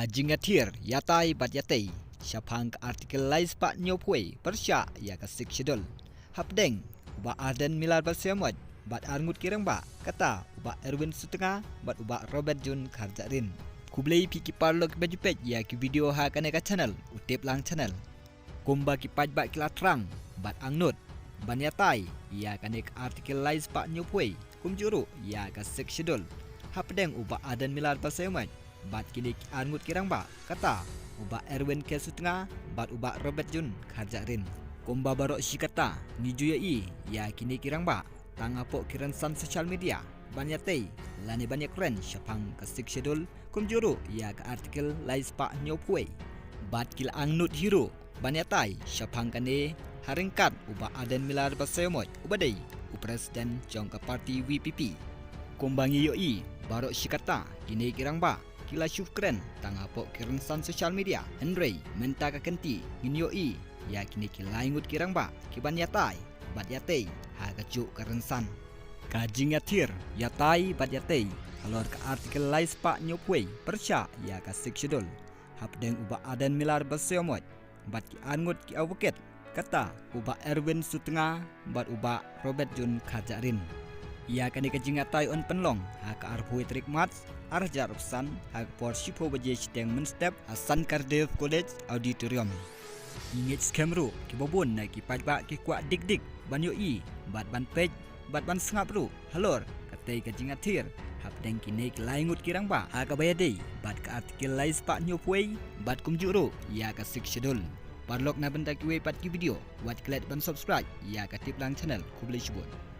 Ka jingatir yatai bat yatai syapang ka artikel lais pak nyopwe persya ya ka sik shedul hapdeng uba Arden Milar Balsemot bat arngut kirang ba kata uba Erwin Sutenga bat uba Robert Jun Karjarin kublei piki parlok bajupet ya ki video ha kaneka channel utip lang channel kumba ki pajbat kila terang bat angnut ban yatai ya kanek artikel lais pak nyopwe kumjuru ya ka sik shedul hapdeng uba Arden Milar Balsemot bat kini arngut kirang ba kata uba Erwin ke Sutenga bat uba Robert Jun Karjarin kumba barok si kata nijuyai ya kini kirang ba tangapok kiran san sosial media banyatei lani banyak keren syapang kasik shedul kumjuru ya ke artikel lais pak nyopwe bat kila angnut hero banyatai syapang kane haringkat uba Arden Milar Balsemot ubadai upresiden jongka parti WPP kumbangi yoi barok si kata kini kirang ba kila syukren tangapok kiran san sosial media Henry menta ka kenti nginyoi ya kini kila ingut kirang ba kiban yatai bat yatai ha kajuk karensan kajing yatir yatai bat yatai halor ka artikel lais pak nyopwe persya ya ka sik shedul hapdeng uba Arden Milar Balsemot bat ki angut ki avoket kata uba Erwin Sutenga bat uba Robert Jun Karjarin ia kani kajing yatai on penlong ha ka arpui trik mats arja rupsan ha por sipo baje steng menstep Hasan Kardev College Auditorium ingit skemru ki bobon na ki pajba ki kwa dik ban yoi bat ban pej bat ban sngap ru halor katai kajing atir hapdeng kini kelaingut kirang ba ha ka bayadei bat ka artikel lais pak nyopwe bat kumjuru ya ka sik shedul parlok na benda ki we pat ki video wat klet ban subscribe ya ka tip lang channel kublai shubot